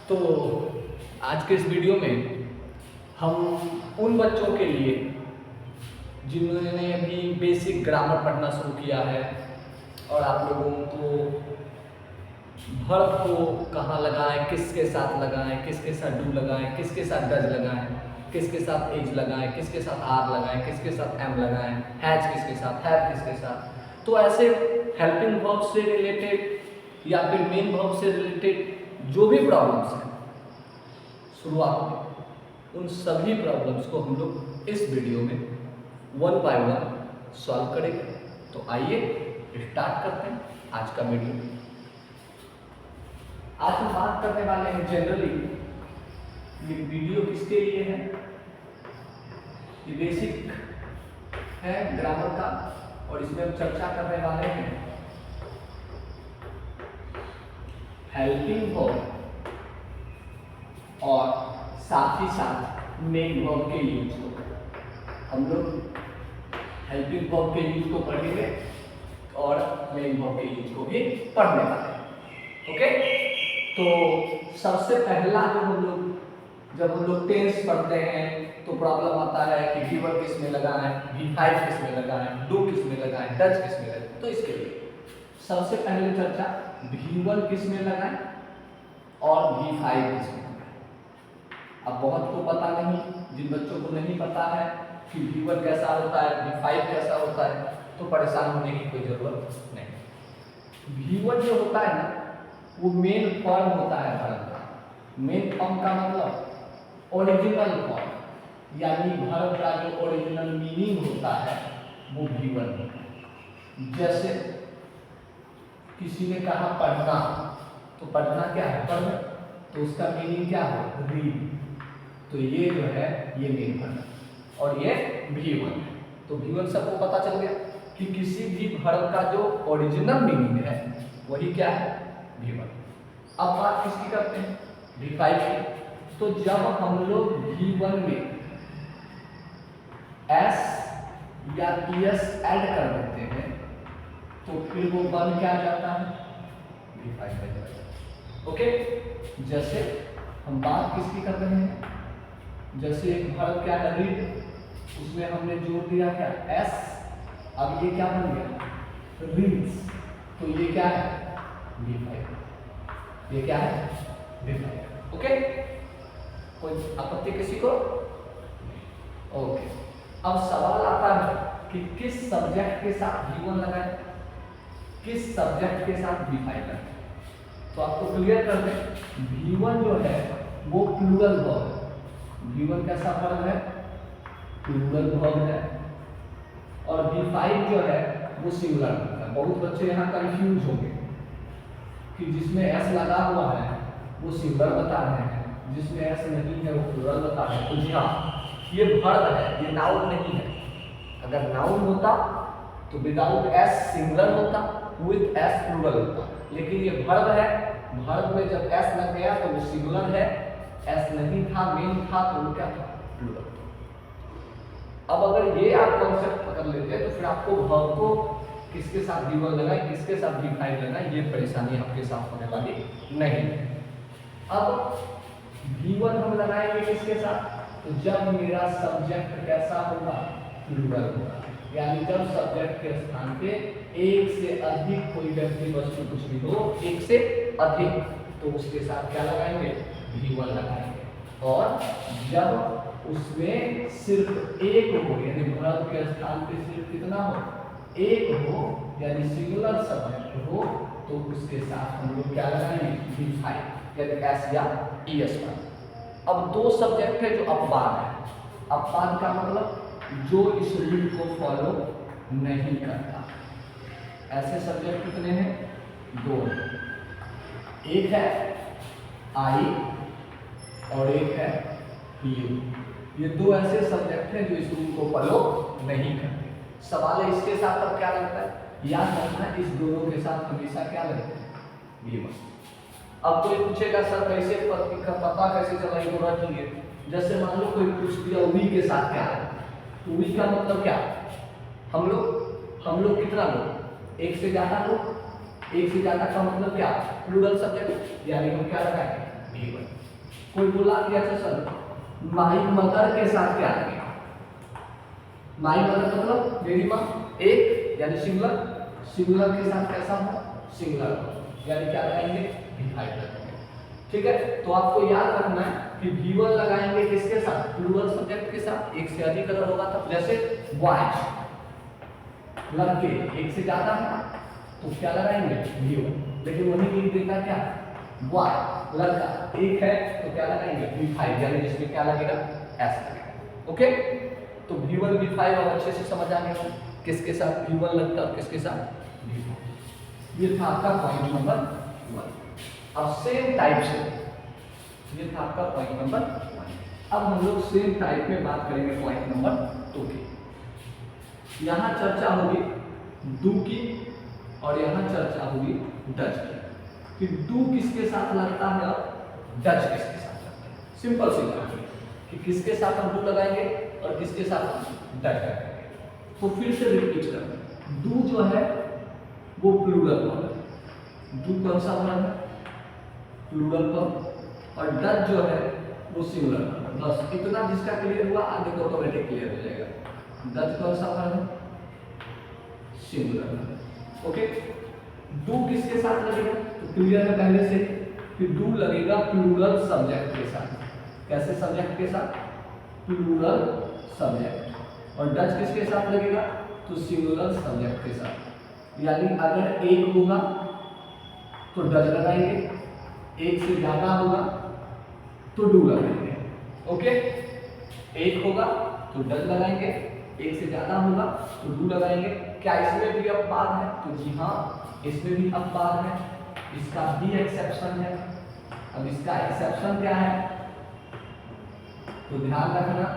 तो आज के इस वीडियो में हम उन बच्चों के लिए जिन्होंने अभी बेसिक ग्रामर पढ़ना शुरू किया है और आप लोगों को वर्ब को कहाँ लगाएं, किसके साथ लगाएं, किसके साथ डू लगाएं, किसके साथ डज लगाएं, किसके साथ एज लगाएं, किसके साथ आर लगाएं, किसके साथ एम लगाएं, हैज किसके साथ, हैव किसके साथ। तो ऐसे हेल्पिंग वर्ब से रिलेटेड या फिर मेन वर्ब से रिलेटेड जो भी प्रॉब्लम्स हैं शुरुआत में, उन सभी प्रॉब्लम्स को हम लोग इस वीडियो में वन बाय वन सॉल्व करेंगे। तो आइए स्टार्ट करते हैं आज का वीडियो। आज हम बात करने वाले हैं जनरली, ये वीडियो किसके लिए है, ये बेसिक है ग्रामर का और इसमें हम चर्चा करने वाले हैं हेल्पिंग वर्ब और साथ ही साथ मेन वर्ब के यूज को। हम लोग हेल्पिंग वर्ब के यूज को पढ़ेंगे और मेन वर्ब के यूज को भी पढ़ने वाले हैं। ओके, तो सबसे पहला जब हम लोग टेंस पढ़ते हैं तो प्रॉब्लम आता है कि V1 किस में लगाएं, V5 किस में लगाएं, डू किस में लगाएं, डज किस में लगाएं। तो इसके लिए सबसे पहले चर्चा V1 किस में लगाएं और V5 किस में लगाएं। अब बहुत को पता नहीं, जिन बच्चों को नहीं पता है कि V1 कैसा होता है, V5 कैसा होता है, तो परेशान होने की कोई जरूरत नहीं। V1 जो होता है ना, वो मेन फॉर्म होता है वर्ब का। मेन फॉर्म का मतलब ओरिजिनल फॉर्म, यानी वर्ब का जो ओरिजिनल मीनिंग होता है वो V1 होता है। जैसे किसी ने कहा पढ़ना, तो पढ़ना क्या है, पढ़ना, तो उसका मीनिंग क्या हो, रीड। तो ये जो है ये मेन वर्ब और ये V1 है। तो V1 सबको पता चल गया कि किसी भी वर्ब का जो ओरिजिनल मीनिंग है वही क्या है, V1। अब बात किसकी करते हैं, V5 की। तो जब हम लोग V1 में S या ES ऐड कर देते हैं तो फिर वो बन क्या जाता है, V5 बन जाता है। ओके, जैसे हम बात किसकी कर रहे हैं, जैसे एक वर्ब क्या है, रीड, उसमें हमने जोड़ दिया क्या, S, अब ये क्या बन गया, रीड्स, तो ये क्या है, V5, ये क्या है, V5। ओके, कोई आपत्ति किसी को, ओके। अब सवाल आता है कि किस सब्जेक्ट के साथ V1 लगाएं, किस सब्जेक्ट के साथ V5 लगाएं। तो आपको क्लियर कर दें, V1 जो है वो प्लूरल वर्ब है। V1 कैसा वर्ब है, प्लूरल वर्ब है, और V5 जो है वो सिंगुलर वर्ब है। बहुत बच्चे यहाँ कंफ्यूज होंगे कि जिसमें S लगा हुआ है वो सिंगुलर बता रहे हैं, जिसमें S नहीं है वो प्लूरल बता रहे हैं। तो जी हाँ, ये वर्ब है, ये नाउन नहीं है। अगर नाउन होता तो विदाउट S सिंगुलर होता, विद S प्लूरल होता, लेकिन ये वर्ब है। वर्ब में जब S लग गया तो वो सिंगुलर है, S नहीं था, मेन था, तो वो क्या था, प्लूरल। अब अगर ये आप कॉन्सेप्ट पकड़ लेते हैं तो फिर आपको वर्ब को किसके साथ V1 लगाए, किसके साथ V5 लगाए, ये परेशानी आपके साथ होने वाली नहीं। अब V1 हम लगाएंगे किसके साथ, तो जब मेरा सब्जेक्ट कैसा होगा, प्लूरल होगा, यानी जब सब्जेक्ट के स्थान पे एक से अधिक कोई व्यक्ति वस्तु कुछ भी हो, एक से अधिक, तो उसके साथ क्या लगाएंगे, V1 लगाएंगे। और जब उसमें सिर्फ एक हो, यानी वर्ब के स्थान पे सिर्फ कितना हो, एक हो, यानी सिंगुलर सब्जेक्ट हो, तो उसके साथ हम लोग क्या लगाएंगे, V5, यानी S या ES पर। अब दो सब्जेक्ट है जो अपवाद है। अपवाद का मतलब जो इस रूल को फॉलो नहीं करता। ऐसे सब्जेक्ट कितने हैं, दो, एक है I और एक है U। ये दो ऐसे सब्जेक्ट हैं जो इस रूल को फॉलो नहीं करते। सवाल है इसके साथ अब क्या लगता है, याद रखना इस दोनों के साथ हमेशा क्या लगता है, V1। अब कोई पूछेगा सर कैसे पता कैसे चला, ये रख लिए। जैसे मान लो कोई पूछ दिया वी के साथ क्या है, तो वी का मतलब क्या, हम लोग कितना लोग, एक से ज्यादा लोग, एक से ज्यादा का मतलब क्या, प्लूरल सब्जेक्ट, यानी हम क्या लगाएंगे, V1। कोई बोला कि अच्छा सर माई मदर के साथ क्या लगेगा? माई मदर मतलब मेरी माँ, एक यानी सिंगुलर, सिंगुलर के साथ कैसा हो? सिंगुलर यानी क्या लगाएंगे? V5 लगाएंगे। ठीक है, तो आपको याद रखना है कि V1 लगाएंगे किसके साथ? प्लूरल सब्जेक्ट के साथ। एक से अधिक अगर होगा तब, जैसे बॉयज लड़के, एक से ज्यादा है तो क्या लगाएंगे? V1। लेकिन वही लिख देता क्या? बॉय लड़का एक है तो क्या लगाएंगे? V5, यानी जिसमें क्या लगेगा? S लगेगा। ओके, तो V1 V5 अब अच्छे से समझ आ गया किसके साथ V1 लगता है और किसके साथ V4। ये था आपका पॉइंट नंबर 1। अब सेम टाइप से, ये था आपका पॉइंट नंबर 1। अब हम लोग सेम टाइप में बात करेंगे पॉइंट नंबर 2 की। यहाँ चर्चा होगी डू की और यहाँ चर्चा होगी डच की, कि डू किसके साथ लगता है और डच किसके साथ लगता है। सिंपल सी बात है कि किसके साथ हम डू लगाएंगे और किसके साथ डच लगाएंगे। तो फिर से रिपीट करें, डू जो है वो प्लूरल फॉर्म है। डू कौन सा फॉर्म है? Plural form. और डच जो है वो सिंगुलर फॉर्म है। बस इतना जिसका क्लियर हुआ आगे तो ऑटोमेटिक क्लियर हो जाएगा। डच कौन सा फॉर्म है? सिंगुलर। ओके, डू किसके साथ लगेगा? तो क्लियर है पहले से कि डू लगेगा प्लूरल सब्जेक्ट के साथ। कैसे सब्जेक्ट के साथ? Plural subject. और डच किसके साथ लगेगा? तो सिंगुलर सब्जेक्ट के साथ। यानी अगर एक होगा तो डच लगाएंगे, एक से ज्यादा होगा तो डू लगाएंगे। ओके, एक होगा तो डच लगाएंगे, एक से ज्यादा होगा तो डू लगाएंगे। क्या इसमें भी अपवाद है? तो जी हाँ, इसमें भी अपवाद है, इसका भी एक्सेप्शन है। अब इसका एक्सेप्शन क्या है? तो ध्यान रखना,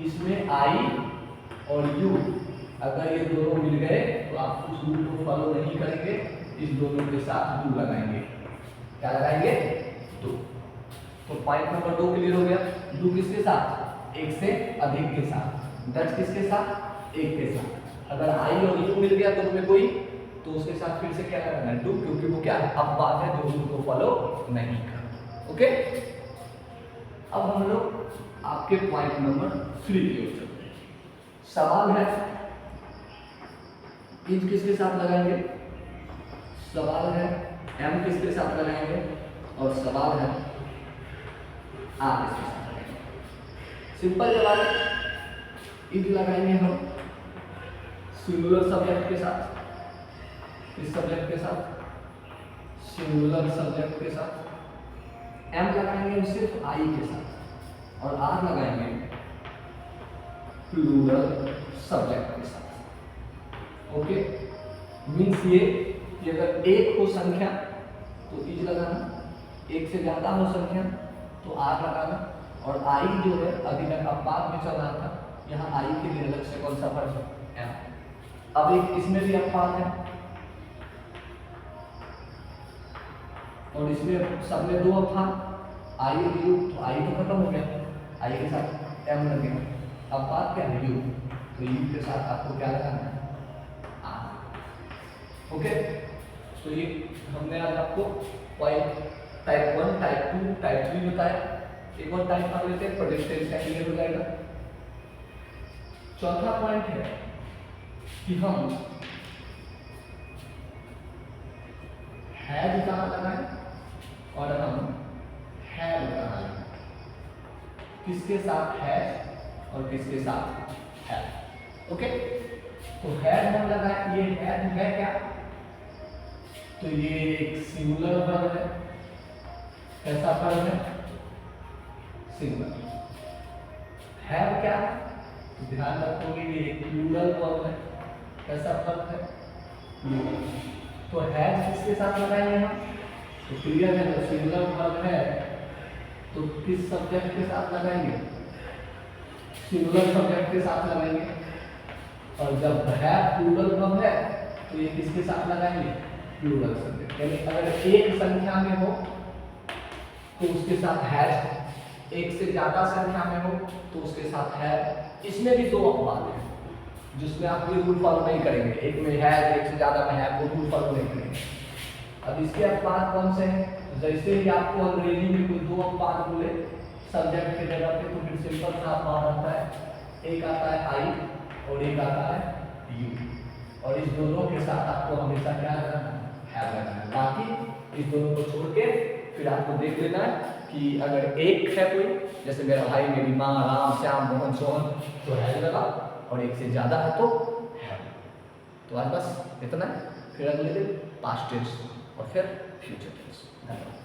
इसमें आई और यू अगर ये दोनों मिल गए तो आप उस रूल को फॉलो नहीं करेंगे, इस दोनों के साथ डू लगाएंगे। क्या लगाएंगे? डू। तो पॉइंट नंबर 2 क्लियर हो गया। डू किसके साथ? एक से अधिक के साथ। डच किसके साथ? एक के साथ। अगर आई और यू मिल गया तो उनमें कोई, तो उसके साथ फिर से क्या करना है? डू, क्योंकि वो क्या है? अपवाद है जो रूल को फॉलो नहीं करता। ओके, अब हम लोग आपके पॉइंट नंबर 3 की ओर चलते हैं। सवाल है इज किसके साथ लगाएंगे? सवाल है एम किसके साथ लगाएंगे? और सवाल है आर किसके साथ लगाएंगे? सिंपल जवाब है, इज लगाएंगे हम सिंगुलर सब्जेक्ट के साथ। इस सब्जेक्ट के साथ, सिंगुलर सब्जेक्ट के साथ। एम लगाएंगे हम सिर्फ आई के साथ और आर लगाएंगे प्लूरल सब्जेक्ट के साथ। ओके, मीन्स ये कि अगर एक हो संख्या तो इज लगाना, एक से ज्यादा हो संख्या तो आर लगाना। और आई जो है अभी तक अपवाद में चल रहा था, यहाँ आई के लिए अलग से कौन सा फर्ज है? अब एक इसमें भी अपवाद है और इसमें सब में 2 अपवाद, आई और यू। तो आई तो खत्म हो गया, आई के साथ एम लगेगा। अपवाद क्या है? यू। तो यू के साथ आपको क्या लगाना है? ओके, तो ये हमने आज आपको पॉइंट टाइप 1, टाइप 2, टाइप 3 बताया। एक और टाइप कर लेते हैं, प्रेडिक्टेंस का क्लियर हो जाएगा। चौथा पॉइंट है कि हम हैज कहाँ लगाएं और हम हैव कहाँ लगाएं। किसके साथ हैज और किसके साथ हैव? ओके, तो हैज हम लगाएं, ये हैज है क्या? तो ये एक सिंगुलर वर्ब है। कैसा वर्ब है? सिंगुलर। हैव क्या है? तो ध्यान रखोगे ये एक प्लूरल वर्ब है। कैसा वर्ब है? प्लूरल। तो हैज किसके साथ लगाएंगे हम? तो क्लियर है, जब सिंगुलर वर्ब है तो किस सब्जेक्ट के साथ लगाएंगे? सिंगुलर सब्जेक्ट के साथ लगाएंगे। और जब है प्लूरल वर्ब है तो ये किसके साथ लगाएंगे? Plural subject. यानी अगर एक संख्या में हो तो उसके साथ हैज, एक से ज्यादा संख्या में हो तो उसके साथ है। इसमें भी 2 अपवाद हैं जिसमें आप ये रूल फॉलो नहीं करेंगे। एक में है, एक से ज्यादा में है, वो रूल फॉलो नहीं करेंगे। अब इसके अपवाद कौन से हैं? तो जैसे ही आपको अंग्रेजी में कोई दो बात बोले सब्जेक्ट की जगह पे, तो फिर सिंपल सा बात आता है, एक आता है आई और एक आता है यू, और इस दोनों के साथ आपको हमेशा क्या करना है लगाना है। बाकी इस दोनों को छोड़ के फिर आपको देख लेना है कि अगर एक है कोई, जैसे मेरा भाई, मेरी माँ, राम, श्याम, मोहन, सोहन, तो है लगा, और एक से ज्यादा है तो है। तो आज बस इतना है, फिर अगले दिन पास्ट टेंस और फिर फ्यूचर टेंस। धन्यवाद।